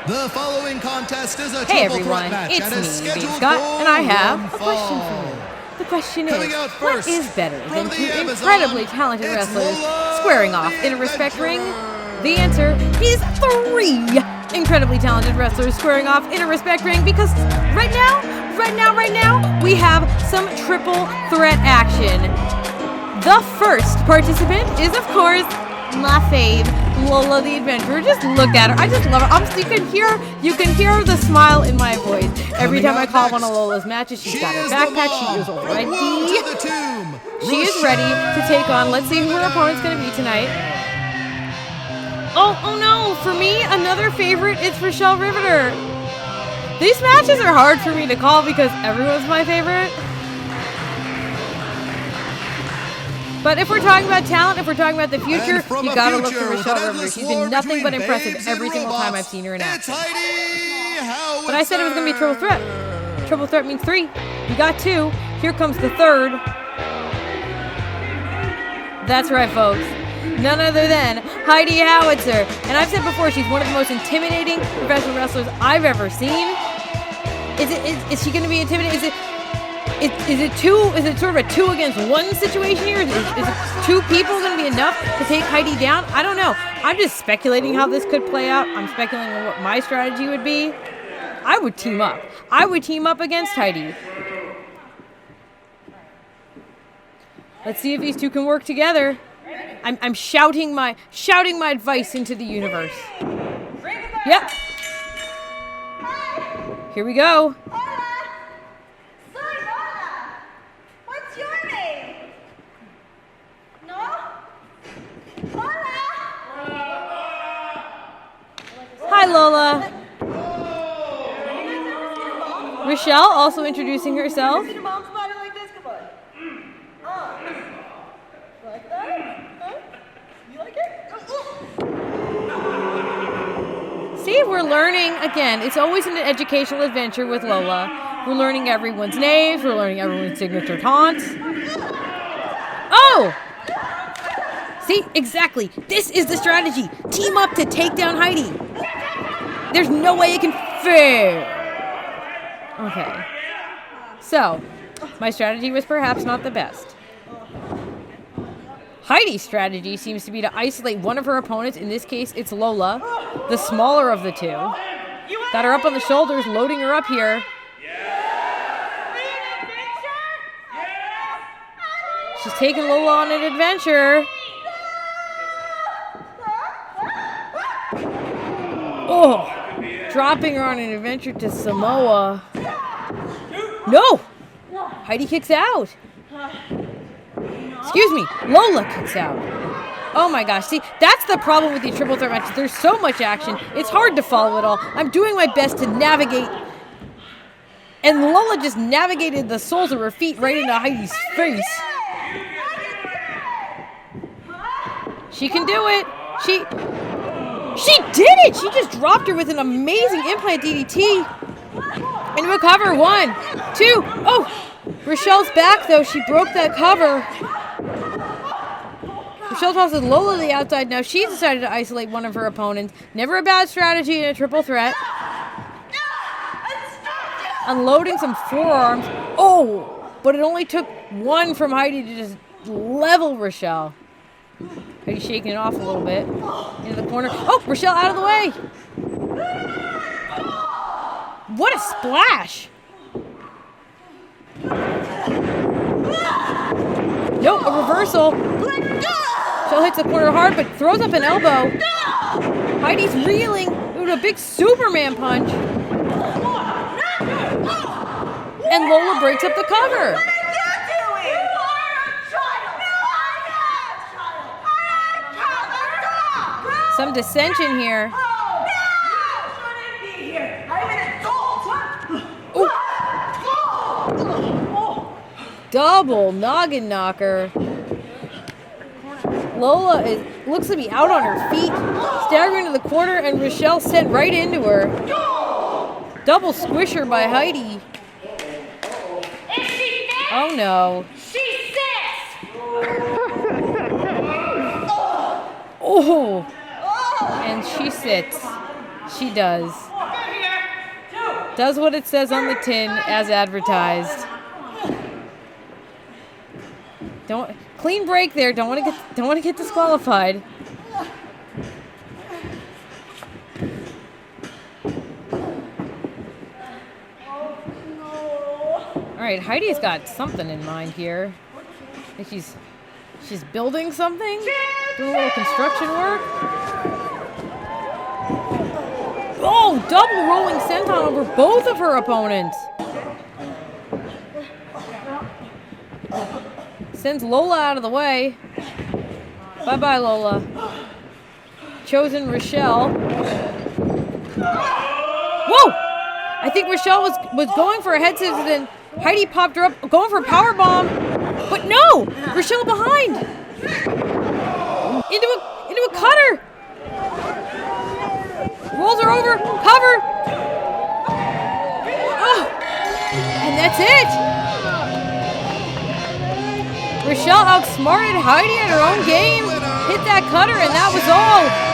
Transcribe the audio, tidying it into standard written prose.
The following contest is a Hey triple everyone, threat match it's and is me, Babe scheduled Scott, for and I have one a question fall. for you. The question Coming is, out what first, is better from than the two Amazon, incredibly talented it's wrestlers Lola squaring off The in a respect ring? Adventurer. The answer is 3 incredibly talented wrestlers squaring off in a respect ring because right now, we have some triple threat action. The first participant is, of course, my fave, Lola The Adventurer. Just look at her. I just love her. You can hear the smile in my voice every time I call one of Lola's matches. She's got her backpack. She is ready. She is ready to take on. Let's see who her opponent's going to be tonight. Oh no! For me, another favorite. It's Rachelle Riveter. These matches are hard for me to call because everyone's my favorite. But if we're talking about talent, if we're talking about the future, you gotta look for Rachelle Riveter. She's been nothing but impressive every single time I've seen her in action. Heidi Howitzer. But I said it was gonna be triple threat. Triple threat means 3. We got 2. Here comes the 3rd. That's right, folks. None other than Heidi Howitzer. And I've said before, she's one of the most intimidating professional wrestlers I've ever seen. Is she gonna be intimidating? Is it sort of a 2 against 1 situation here? Is it 2 people going to be enough to take Heidi down? I don't know. I'm just speculating how this could play out. I'm speculating on what my strategy would be. I would team up. I would team up against Heidi. Let's see if these 2 can work together. I'm shouting my advice into the universe. Yep. Here we go. Hi, Lola. Rachelle also introducing herself. See, we're learning, again, it's always an educational adventure with Lola. We're learning everyone's names, we're learning everyone's signature taunts. Oh! See, exactly. This is the strategy. Team up to take down Heidi. There's no way it can fail. Okay. So, my strategy was perhaps not the best. Heidi's strategy seems to be to isolate one of her opponents. In this case, it's Lola, the smaller of the 2. Got her up on the shoulders, loading her up here. She's taking Lola on an adventure. Oh, dropping her on an adventure to Samoa. No! Heidi kicks out. Excuse me, Lola kicks out. Oh my gosh, see, that's the problem with these triple threat matches. There's so much action, it's hard to follow it all. I'm doing my best to navigate. And Lola just navigated the soles of her feet right into Heidi's face. She can do it. She did it! She just dropped her with an amazing implant DDT. And recover. 1, 2. Oh! Rachelle's back, though. She broke that cover. Rachelle tosses Lola to the outside. Now she's decided to isolate one of her opponents. Never a bad strategy in a triple threat. Unloading some forearms. Oh! But it only took 1 from Heidi to just level Rachelle. Heidi shaking it off a little bit. Into the corner. Oh, Rachelle out of the way. What a splash. Nope, a reversal. Rachelle hits the corner hard, but throws up an elbow. Heidi's reeling with a big Superman punch. And Lola breaks up the cover. Some dissension here. Ooh. Double noggin knocker. Lola looks to be out on her feet, staggering to the corner, and Rachelle sent right into her. Double squisher by Heidi. Oh no. Oh. And she sits. She does. Does what it says on the tin as advertised. Don't clean break there. Don't want to get disqualified. All right, Heidi's got something in mind here. I think she's building something, doing a little construction work. Oh, double rolling senton over both of her opponents. Sends Lola out of the way. Bye-bye, Lola. Chosen Rachelle. Whoa! I think Rachelle was going for a head scissors, and Heidi popped her up, going for a power bomb. But no! Rachelle behind! Into a cutter! Rolls her over, cover! Oh! And that's it! Rachelle outsmarted Heidi at her own game, hit that cutter, and that was all.